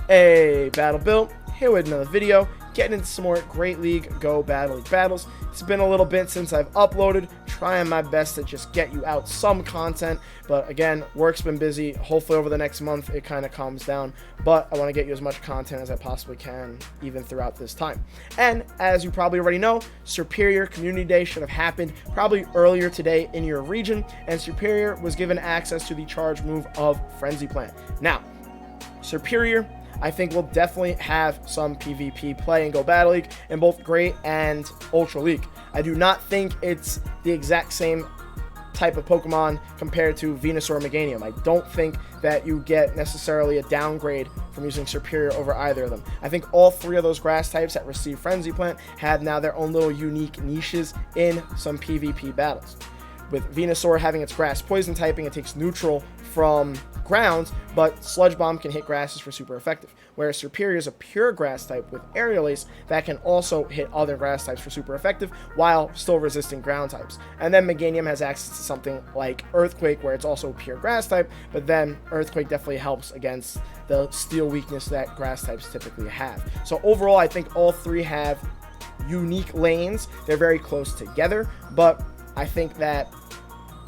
Hey, Battle Bill, here with another video, getting into some more Great League Go Battle League battles. It's been a little bit since I've uploaded, trying my best to just get you out some content, but again, work's been busy. Hopefully over the next month it kind of calms down, but I want to get you as much content as I possibly can, even throughout this time. And as you probably already know, Serperior Community Day should have happened probably earlier today in your region, and Serperior was given access to the charge move of Frenzy Plant. Now, Serperior, I think we'll definitely have some PvP play in Go Battle League in both Great and Ultra League. I do not think it's the exact same type of Pokemon compared to Venusaur or Meganium. I don't think that you get necessarily a downgrade from using Serperior over either of them. I think all three of those grass types that receive Frenzy Plant have now their own little unique niches in some PvP battles. With Venusaur having its grass poison typing, it takes neutral from ground, but Sludge Bomb can hit grasses for super effective. Whereas Serperior is a pure grass type with Aerial Ace that can also hit other grass types for super effective while still resisting ground types. And then Meganium has access to something like Earthquake, where it's also a pure grass type, but then Earthquake definitely helps against the steel weakness that grass types typically have. So overall, I think all three have unique lanes. They're very close together, but I think that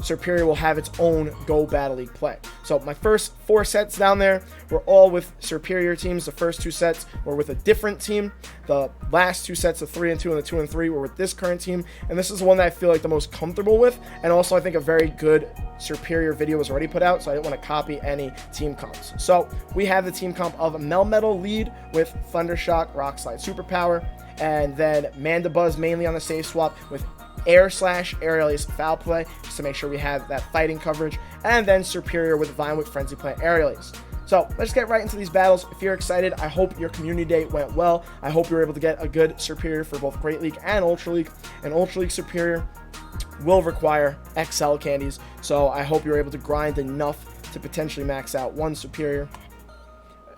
Serperior will have its own Go Battle League play. So my first 4 sets down there were all with Serperior teams. The first 2 sets were with a different team. The last 2 sets, the 3 and 2 and the 2 and 3, were with this current team. And this is the one that I feel like the most comfortable with. And also I think a very good Serperior video was already put out, so I didn't want to copy any team comps. So we have the team comp of Melmetal lead with Thundershock, Rock Slide Superpower, and then Mandibuzz mainly on the safe swap with Aerial Ace Foul Play, just to make sure we have that fighting coverage, and then Serperior with Vinewick, Frenzy Plant, Aerial Ace. So let's get right into these battles. If you're excited, I hope your community day went well. I hope you were able to get a good Serperior for both Great League and Ultra League. And Ultra League Serperior will require XL candies, so I hope you're able to grind enough to potentially max out one Serperior.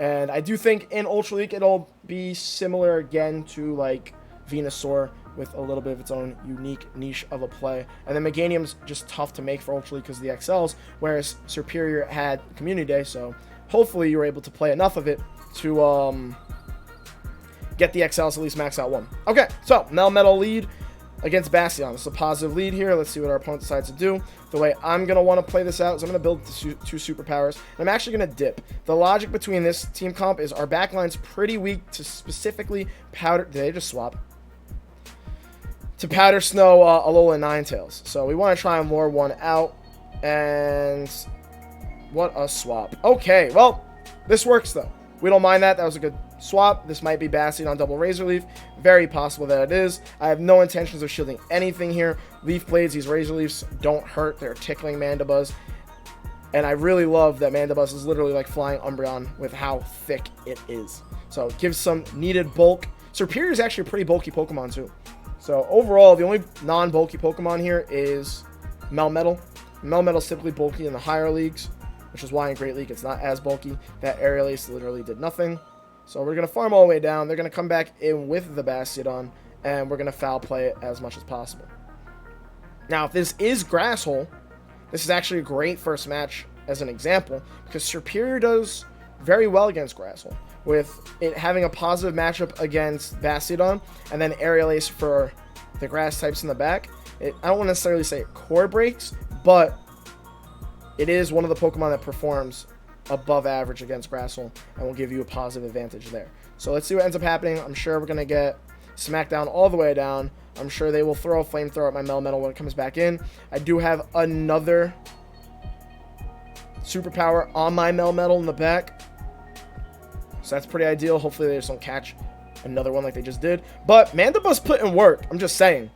And I do think in Ultra League it'll be similar again to like Venusaur, with a little bit of its own unique niche of a play. And then Meganium's just tough to make for Ultra League because of the XLs, whereas Serperior had Community Day, so hopefully you were able to play enough of it to get the XLs to at least max out one. Okay, so Melmetal lead against Bastion. This is a positive lead here. Let's see what our opponent decides to do. The way I'm going to want to play this out is I'm going to build the 2 superpowers, and I'm actually going to dip. The logic between this team comp is our backline's pretty weak to specifically Powder... Did they just swap? To Powder Snow, Alola, and Ninetales. So we want to try and lure one out. And what a swap. Okay, well, this works though. We don't mind that. That was a good swap. This might be Bastion on double Razor Leaf. Very possible that it is. I have no intentions of shielding anything here. Leaf Blades, these Razor Leafs don't hurt. They're tickling Mandibuzz. And I really love that Mandibuzz is literally like flying Umbreon with how thick it is. So it gives some needed bulk. Serperior is actually a pretty bulky Pokemon too. So overall, the only non-bulky Pokemon here is Melmetal. Melmetal is typically bulky in the higher leagues, which is why in Great League it's not as bulky. That Aerial Ace literally did nothing. So we're going to farm all the way down. They're going to come back in with the Bastiodon, and we're going to foul play it as much as possible. Now, if this is Grass Hole, this is actually a great first match as an example, because Serperior does very well against Grass Hole, with it having a positive matchup against Bastiodon, and then Aerial Ace for the grass types in the back. I don't want to necessarily say it core breaks, but it is one of the Pokemon that performs above average against Grass Hole, and will give you a positive advantage there. So let's see what ends up happening. I'm sure we're going to get Smackdown all the way down. I'm sure they will throw a Flamethrower at my Melmetal when it comes back in. I do have another Superpower on my Melmetal in the back, so that's pretty ideal. Hopefully they just don't catch another one like they just did. But Mandibuzz put in work. I'm just saying.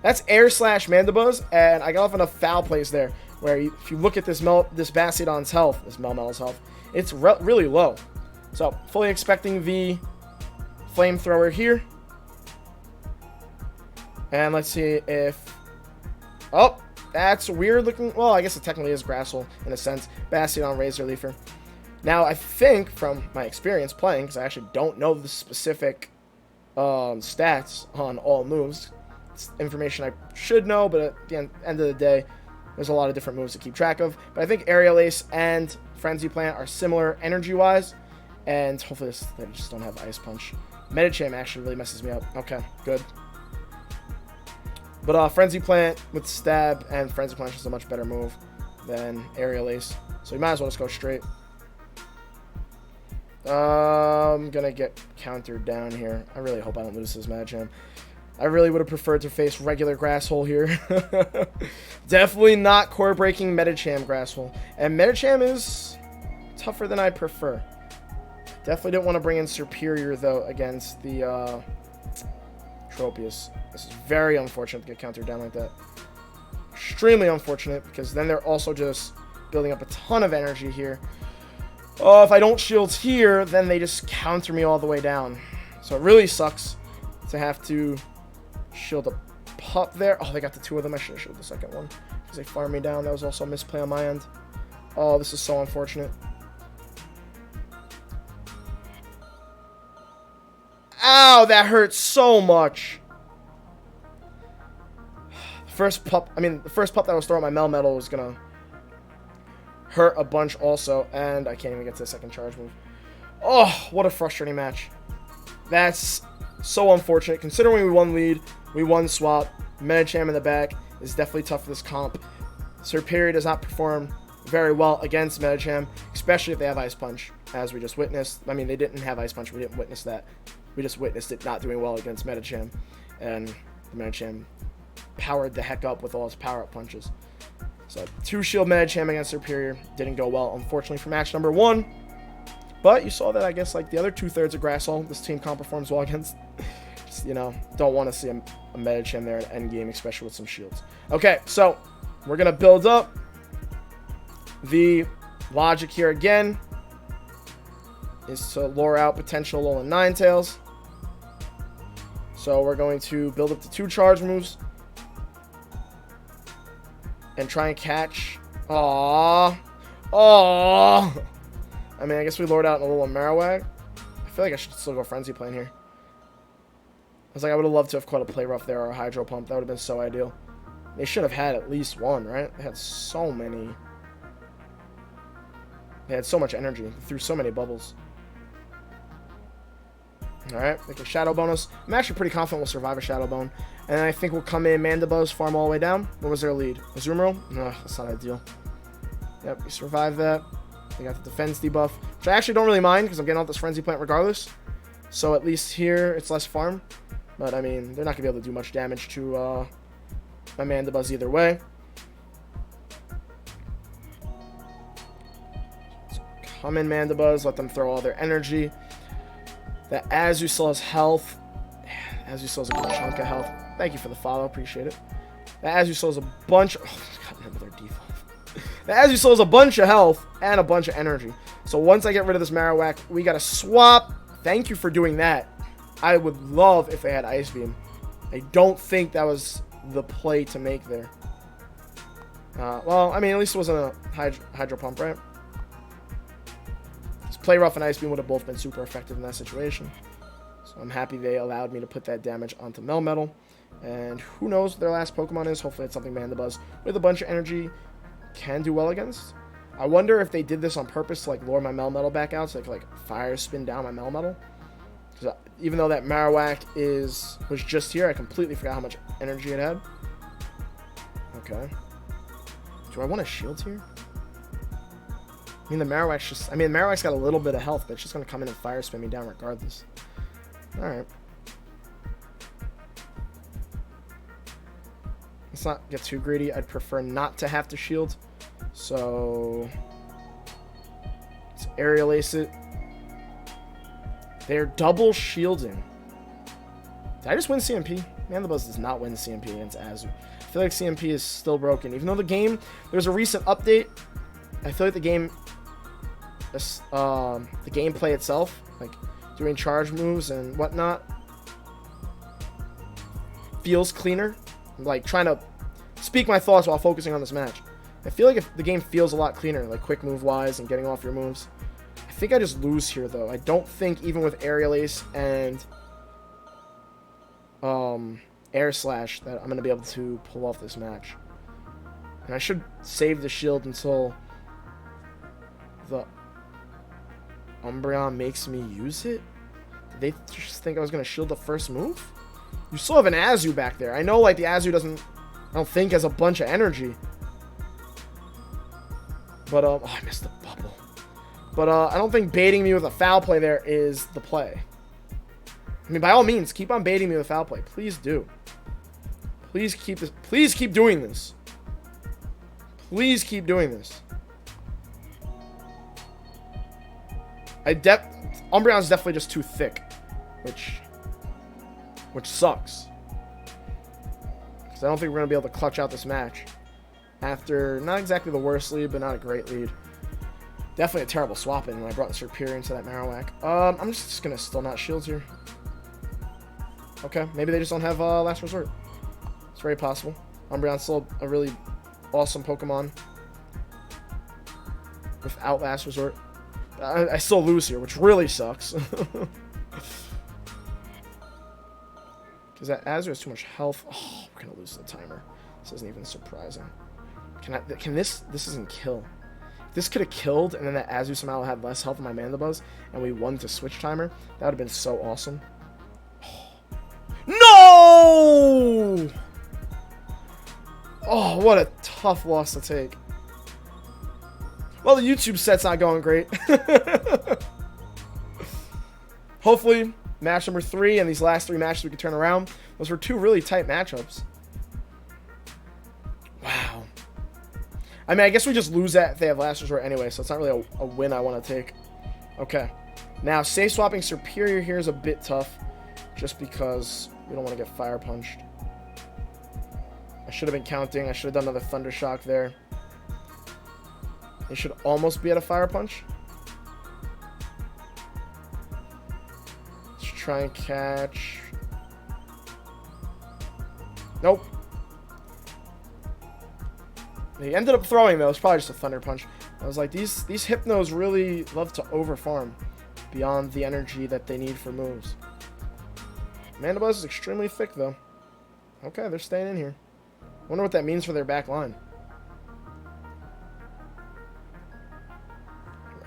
That's Air Slash Mandibuzz, and I got off in a foul place there, where if you look at this Bastiodon's health, this Melmetal's health, it's really low. So fully expecting the Flamethrower here. And let's see if... Oh, that's weird looking. Well, I guess it technically is Grass Hole in a sense. Bastiodon, Razor Leafer. Now, I think from my experience playing, because I actually don't know the specific stats on all moves, it's information I should know, but at the end of the day, there's a lot of different moves to keep track of. But I think Aerial Ace and Frenzy Plant are similar energy-wise, And hopefully they just don't have Ice Punch. Medicham actually really messes me up. Okay, good. But Frenzy Plant with Stab and Frenzy Plant is a much better move than Aerial Ace. So you might as well just go straight. I'm going to get countered down here. I really hope I don't lose this Medicham. I really would have preferred to face regular Grass Hole here. Definitely not core breaking Medicham Grass Hole. And Medicham is tougher than I prefer. Definitely didn't want to bring in Serperior though against the Tropius. This is very unfortunate to get countered down like that. Extremely unfortunate because then they're also just building up a ton of energy here. Oh, if I don't shield here, then they just counter me all the way down. So it really sucks to have to shield a pup there. Oh, they got the two of them. I should have shielded the second one because they farmed me down. That was also a misplay on my end. Oh, this is so unfortunate. Ow, that hurts so much. The first pup that was throwing my Melmetal was gonna hurt a bunch also, and I can't even get to the second charge move. Oh, what a frustrating match. That's so unfortunate. Considering we won lead, we won swap, Medicham in the back is definitely tough for this comp. Serperior does not perform very well against Medicham, especially if they have Ice Punch, as we just witnessed. I mean, they didn't have Ice Punch, we didn't witness that. We just witnessed it not doing well against Medicham, and the Medicham powered the heck up with all his power-up punches. So, 2-shield Medicham against Serperior didn't go well, unfortunately, for match number 1. But you saw that, I guess, like the other 2/3 of Grass Hole, this team comp performs well against. Just, you know, don't want to see a Medicham there at endgame, especially with some shields. Okay, so we're going to build up. The logic here again is to lure out potential Alolan Ninetales. So we're going to build up the 2 charge moves and try and catch. Aww. Aww. I mean, I guess we lured out a little Marowak. I feel like I should still go Frenzy Plant here. I was like, I would have loved to have caught a Play Rough there or a Hydro Pump. That would have been so ideal. They should have had at least one, right? They had so many. They had so much energy. They threw so many bubbles. Alright, like a Shadow Bonus. I'm actually pretty confident we'll survive a Shadow Bone. And I think we'll come in Mandibuzz, farm all the way down. What was their lead? Azumarill? No, that's not ideal. Yep, we survived that. They got the defense debuff, which I actually don't really mind because I'm getting off this Frenzy Plant regardless. So at least here, it's less farm. But, I mean, they're not going to be able to do much damage to my Mandibuzz either way. So come in Mandibuzz, let them throw all their energy. That Azusaur has health. Azusaur has a good chunk of health. Thank you for the follow, appreciate it. That Azusaur has a bunch of... Oh, God, another default. That Azusaur has a bunch of health and a bunch of energy. So once I get rid of this Marowak, we got to swap. Thank you for doing that. I would love if they had Ice Beam. I don't think that was the play to make there. Well, I mean, at least it wasn't a Hydro Pump, right? Play Rough and Ice Beam would have both been super effective in that situation. So I'm happy they allowed me to put that damage onto Melmetal. And who knows what their last Pokemon is. Hopefully it's something Mandibuzz with a bunch of energy can do well against. I wonder if they did this on purpose to like lure my Melmetal back out so they could like fire spin down my Melmetal. Because even though that Marowak was just here, I completely forgot how much energy it had. Okay. Do I want to shield here? I mean, the Marowak's got a little bit of health, but it's just going to come in and fire spin me down regardless. Alright. Let's not get too greedy. I'd prefer not to have to shield. So, let's Aerial Ace it. They're double shielding. Did I just win CMP? Mandibuzz does not win CMP against Azu. I feel like CMP is still broken. Even though the was a recent update, I feel like the gameplay itself, like doing charge moves and whatnot, feels cleaner. I'm like trying to speak my thoughts while focusing on this match. I feel like if the game feels a lot cleaner, like quick move wise and getting off your moves. I think I just lose here though. I don't think even with Aerial Ace and Air Slash that I'm going to be able to pull off this match. And I should save the shield until the Umbreon makes me use it? Did they just think I was going to shield the first move? You still have an Azu back there. I know, like, the Azu doesn't, I don't think, has a bunch of energy. But, oh, I missed the bubble. But, I don't think baiting me with a foul play there is the play. I mean, by all means, keep on baiting me with foul play. Please do. Please keep this. Please keep doing this. Please keep doing this. Umbreon's definitely just too thick, which sucks. Because I don't think we're going to be able to clutch out this match. After, not exactly the worst lead, but not a great lead. Definitely a terrible swap in when I brought the Serperior into that Marowak. I'm just going to still not shields here. Okay, maybe they just don't have Last Resort. It's very possible. Umbreon's still a really awesome Pokemon without Last Resort. I still lose here, which really sucks. Because that Azu has too much health. Oh, we're going to lose the timer. This isn't even surprising. Can this isn't kill. If this could have killed, and then that Azu somehow had less health than my Mandibuzz, and we won to switch timer, that would have been so awesome. No! Oh, what a tough loss to take. Well, the YouTube set's not going great. Hopefully, match number 3 and these last 3 matches we can turn around. Those were 2 really tight matchups. Wow. I mean, I guess we just lose that if they have Last Resort anyway, so it's not really a win I want to take. Okay. Now, safe swapping Serperior here is a bit tough, just because we don't want to get Fire Punched. I should have been counting. I should have done another Thunder Shock there. They should almost be at a Fire Punch. Let's try and catch. Nope. He ended up throwing, though. It's probably just a Thunder Punch. I was like, these Hypnos really love to overfarm beyond the energy that they need for moves. Mandibuzz is extremely thick, though. Okay, they're staying in here. Wonder what that means for their back line.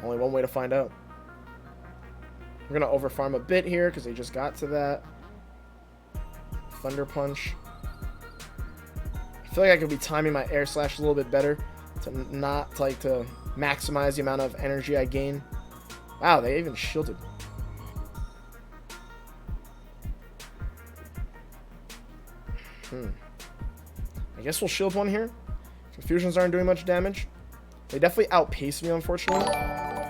Only one way to find out. We're going to overfarm a bit here because they just got to that. Thunder Punch. I feel like I could be timing my Air Slash a little bit better to not like to maximize the amount of energy I gain. Wow, they even shielded. I guess we'll shield one here. Confusions aren't doing much damage. They definitely outpaced me, unfortunately.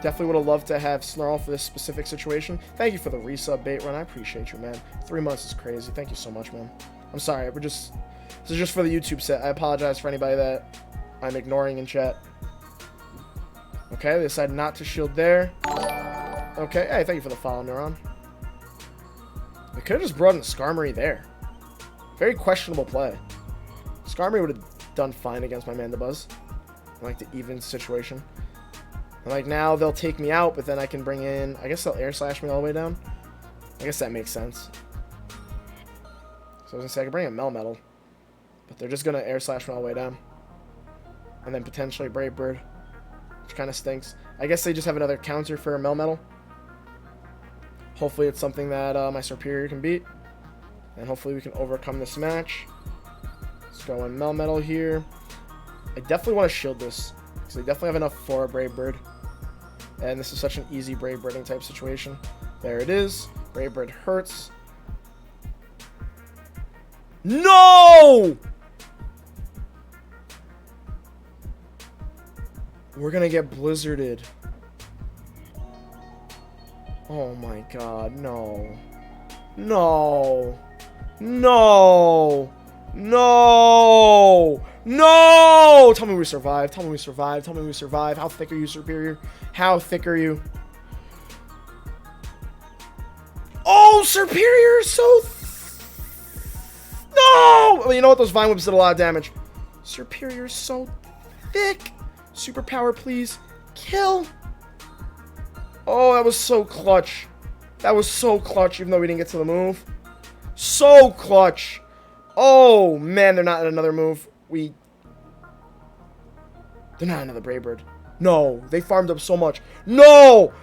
Definitely would have loved to have Snarl for this specific situation. Thank you for the resub, Bait Run. I appreciate you, man. 3 months is crazy. Thank you so much, man. I'm sorry. This is just for the YouTube set. I apologize for anybody that I'm ignoring in chat. Okay, they decided not to shield there. Okay, hey, thank you for the follow, Neuron. They could have just brought in Skarmory there. Very questionable play. Skarmory would have done fine against my Mandibuzz. I like the even situation. And like now they'll take me out, but then I can bring in, I guess they'll Air Slash me all the way down. I guess that makes sense. So I was gonna say I could bring in Melmetal, but they're just gonna Air Slash me all the way down. And then potentially Brave Bird, which kind of stinks. I guess they just have another counter for Melmetal. Hopefully it's something that my Serperior can beat. And hopefully we can overcome this match. Let's go in Melmetal here. I definitely want to shield this, because they definitely have enough for a Brave Bird. And this is such an easy Brave Birding type situation. There it is. Brave Bird hurts. No! We're going to get blizzarded. Oh my god, no. No. No. No. No! Tell me we survive. Tell me we survive. Tell me we survive. How thick are you, Serperior? How thick are you? Oh, Serperior is so... No! Well, you know what? Those Vine Whips did a lot of damage. Serperior is so thick. Superpower, please. Kill. Oh, that was so clutch. That was so clutch, even though we didn't get to the move. So clutch. Oh, man, they're not in another move. They're not another Brave Bird. No, they farmed up so much. No!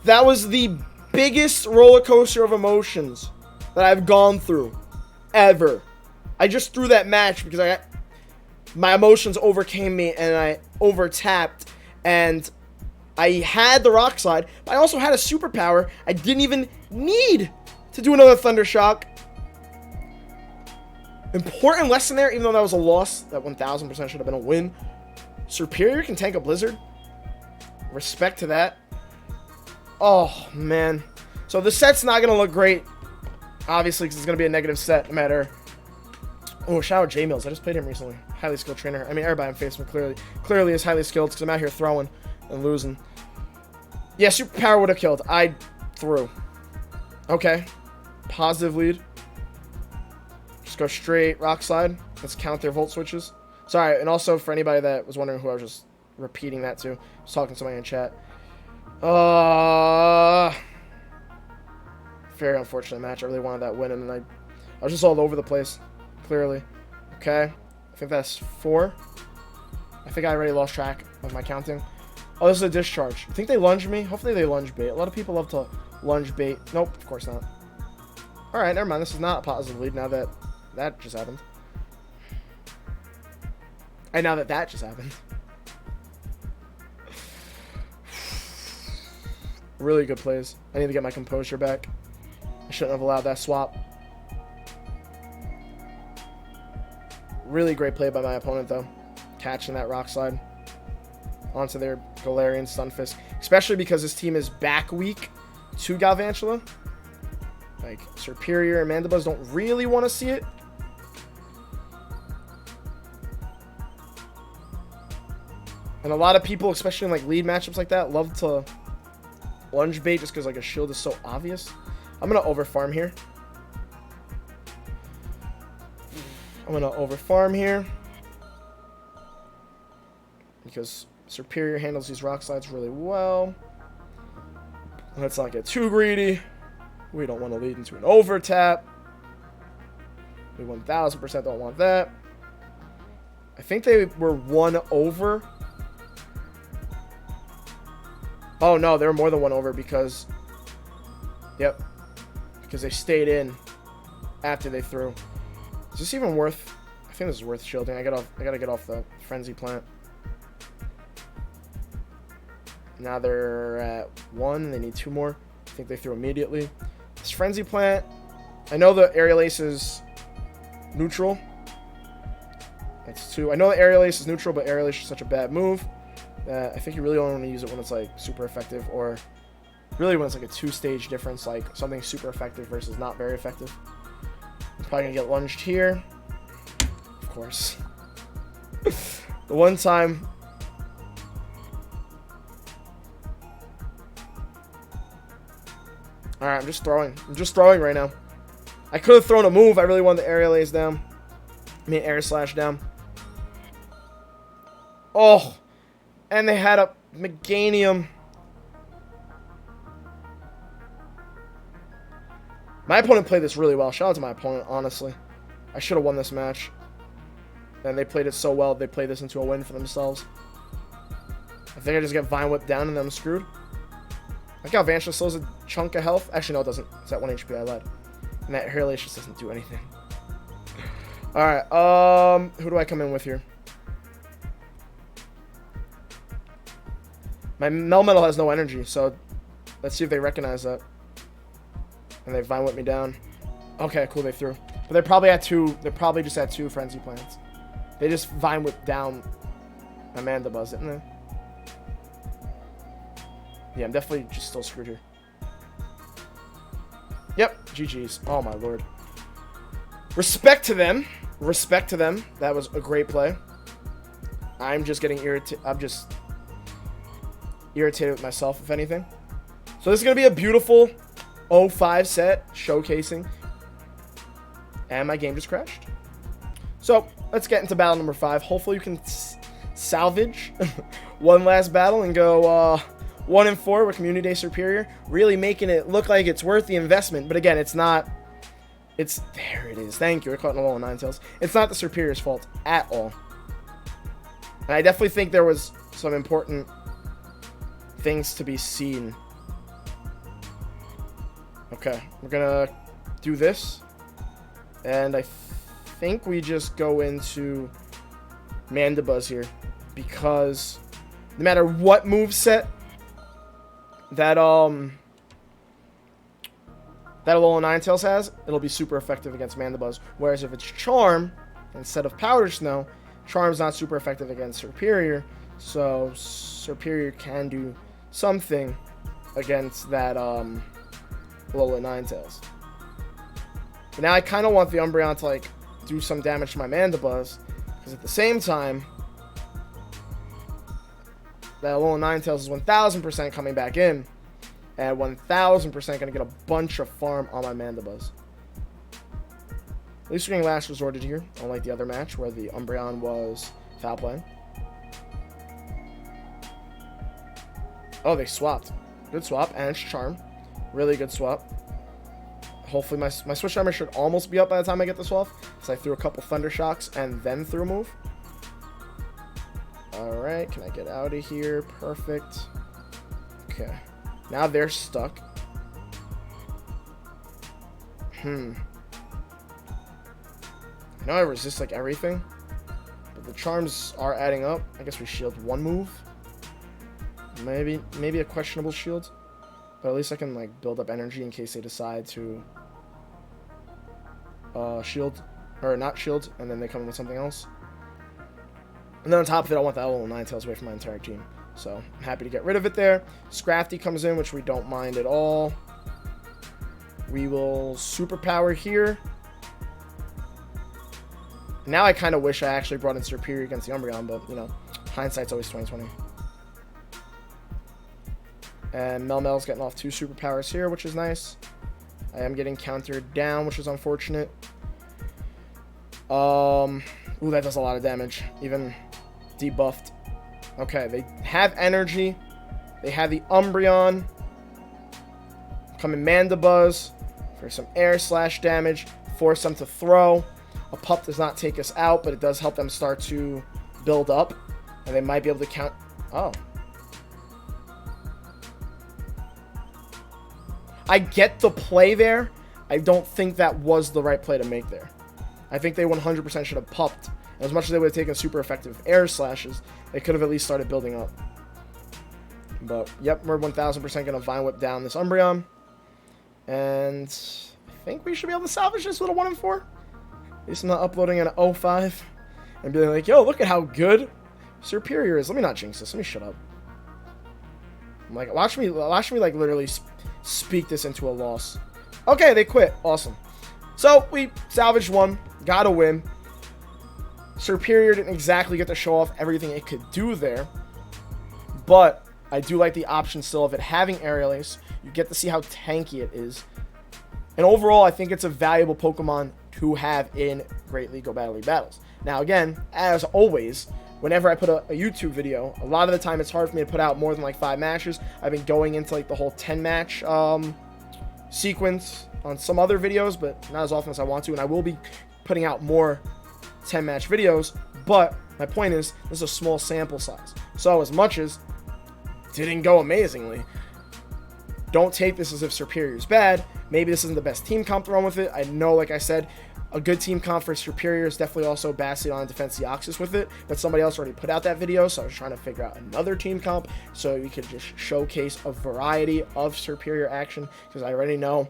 That was the biggest roller coaster of emotions that I've gone through ever. I just threw that match because my emotions overcame me and I over-tapped, and I had the Rock Slide, but I also had a superpower. I didn't even need to do another Thunder Shock. Important lesson there, even though that was a loss, that 1000% should have been a win. Serperior can tank a Blizzard. Respect to that. Oh, man. So the set's not going to look great, obviously, because it's going to be a negative set no matter. Oh, shout out J-Mills. I just played him recently. Highly skilled trainer. I mean, everybody on Facebook clearly is highly skilled because I'm out here throwing and losing. Yeah, superpower would have killed. I threw. Okay. Positive lead. Just go straight Rock Slide. Let's count their Volt switches. Sorry, and also for anybody that was wondering who I was just repeating that to, I was talking to somebody in chat. Very unfortunate match. I really wanted that win, and I was just all over the place. Clearly. Okay. I think that's 4. I think I already lost track of my counting. Oh, this is a discharge. I think they lunged me. Hopefully they lunge bait. A lot of people love to lunge bait. Nope, of course not. Alright, never mind. This is not a positive lead now that that just happened. And now that that just happened. Really good plays. I need to get my composure back. I shouldn't have allowed that swap. Really great play by my opponent, though. Catching that Rock Slide onto their Galarian Stunfisk. Especially because this team is back weak to Galvantula. Like, Serperior and Mandibuzz don't really want to see it. And a lot of people, especially in like lead matchups like that, love to lunge bait just because like a shield is so obvious. I'm going to overfarm here. Because Serperior handles these Rock Slides really well. Let's not get too greedy. We don't want to lead into an over tap. We 1000% don't want that. I think they were 1 over. Oh no, they were more than 1 over because... Yep. Because they stayed in after they threw. Is this even worth... I think this is worth shielding. I gotta get off the Frenzy Plant. Now they're at 1. They need 2 more. I think they threw immediately. This Frenzy Plant... I know the Aerial Ace is neutral. That's 2. I know the Aerial Ace is neutral, but Aerial Ace is such a bad move that I think you really only want to use it when it's like super effective, or really when it's like a 2-stage difference, like something super effective versus not very effective. I'm probably gonna get lunged here. Of course. The one time. Alright, I'm just throwing. I'm just throwing right now. I could have thrown a move. I really wanted the Aerial Ace down. I mean, Air Slash down. Oh! And they had a Meganium. My opponent played this really well. Shout out to my opponent, honestly. I should have won this match. And they played it so well, they played this into a win for themselves. I think I just get Vine Whip down and then I'm screwed. Like how Galvantula slows a chunk of health. Actually, no, it doesn't. It's at 1 HP I led. And that Aerial Ace just doesn't do anything. Alright, who do I come in with here? My Melmetal has no energy, so let's see if they recognize that. And they Vine Whip me down. Okay, cool, they threw. But they're probably at 2. They're probably just at 2 Frenzy Plants. They just Vine Whip down Mandibuzz, didn't they? Yeah, I'm definitely just still screwed here. Yep, GG's. Oh my lord. Respect to them. Respect to them. That was a great play. I'm just getting irritated. I'm just irritated with myself, if anything. So this is going to be a beautiful 0-5 set showcasing. And my game just crashed. So let's get into battle number 5. Hopefully you can salvage one last battle and go 1-4 with Community Day Serperior. Really making it look like it's worth the investment. But again, it's not. It's... There it is. Thank you. We're caught in a wall of 9 tails. It's not the Serperior's fault at all. And I definitely think there was some important things to be seen Okay, we're gonna do this. And I think we just go into Mandibuzz here. Because no matter what moveset that Alolan Ninetales has, it'll be super effective against Mandibuzz. Whereas if it's Charm instead of Powder Snow, Charm's not super effective against Serperior. So Serperior can do something against that Alolan Ninetales. But now I kind of want the Umbreon to like do some damage to my Mandibuzz, because at the same time, that Alolan Ninetales is 1000% coming back in, and 1000% going to get a bunch of farm on my Mandibuzz. At least we're getting Last Resorted here, unlike the other match where the Umbreon was foul playing. Oh, they swapped. Good swap, and it's Charm. Really good swap. Hopefully my switch timer should almost be up by the time I get this off, because I threw a couple Thunder Shocks and then threw a move. Alright, can I get out of here? Perfect. Okay. Now they're stuck. I know I resist like everything, but the charms are adding up. I guess we shield one move. Maybe a questionable shield. But at least I can like build up energy in case they decide to shield, or not shield, and then they come in with something else. And then on top of it, I want the Alolan Ninetales away from my entire team. So I'm happy to get rid of it there. Scrafty comes in, which we don't mind at all. We will Superpower here. Now I kind of wish I actually brought in Serperior against the Umbreon, but, you know, hindsight's always 20/20. And Melmel's getting off 2 superpowers here, which is nice. I am getting countered down, which is unfortunate. Ooh, that does a lot of damage. Even debuffed. Okay, they have energy. They have the Umbreon. Coming Mandibuzz for some air slash damage. Force them to throw. A pup does not take us out, but it does help them start to build up. And they might be able to count... Oh. I get the play there. I don't think that was the right play to make there. I think they 100% should have pupped. As much as they would have taken super effective air slashes, they could have at least started building up. But, yep, we're 1000% going to Vine Whip down this Umbreon. And I think we should be able to salvage this with a 1-4. At least I'm not uploading an 05 and being like, yo, look at how good Serperior is. Let me not jinx this. Let me shut up. I'm like, watch me like literally speak this into a loss. Okay, they quit. Awesome. So we salvaged one, got a win. Serperior didn't exactly get to show off everything it could do there, but I do like the option still of it having Aerial Ace. You get to see how tanky it is. And overall, I think it's a valuable Pokemon to have in Great League Go Battle League battles. Now again, as always, whenever I put a YouTube video, a lot of the time it's hard for me to put out more than like 5 matches. I've been going into like the whole 10 match sequence on some other videos, but not as often as I want to, and I will be putting out more 10 match videos, but my point is, this is a small sample size. So as much as it didn't go amazingly, don't take this as if Serperior is bad. Maybe this isn't the best team comp to run with it. I know, like I said, a good team comp for Serperior is definitely also Bastion and Defense Deoxys with it, but somebody else already put out that video, so I was trying to figure out another team comp so we could just showcase a variety of Serperior action, because I already know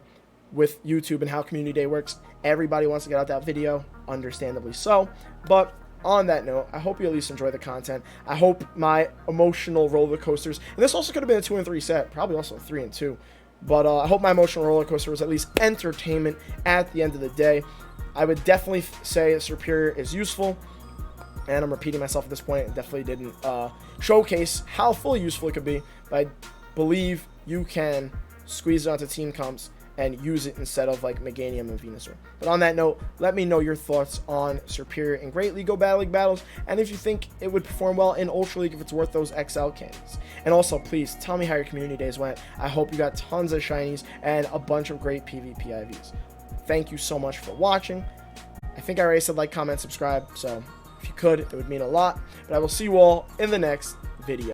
with YouTube and how Community Day works, everybody wants to get out that video, understandably so. But on that note, I hope you at least enjoy the content. I hope my emotional roller coasters, and this also could have been a 2 and 3 set, probably also a 3 and 2, but I hope my emotional roller coaster was at least entertainment at the end of the day. I would definitely say Serperior is useful, and I'm repeating myself at this point. It definitely didn't showcase how fully useful it could be, but I believe you can squeeze it onto team comps and use it instead of like Meganium and Venusaur. But on that note, let me know your thoughts on Serperior in Great League Go Battle League battles, and if you think it would perform well in Ultra League if it's worth those XL candies. And also, please tell me how your community days went. I hope you got tons of shinies and a bunch of great PvP IVs. Thank you so much for watching. I think I already said like, comment, subscribe, so if you could, it would mean a lot. But I will see you all in the next video.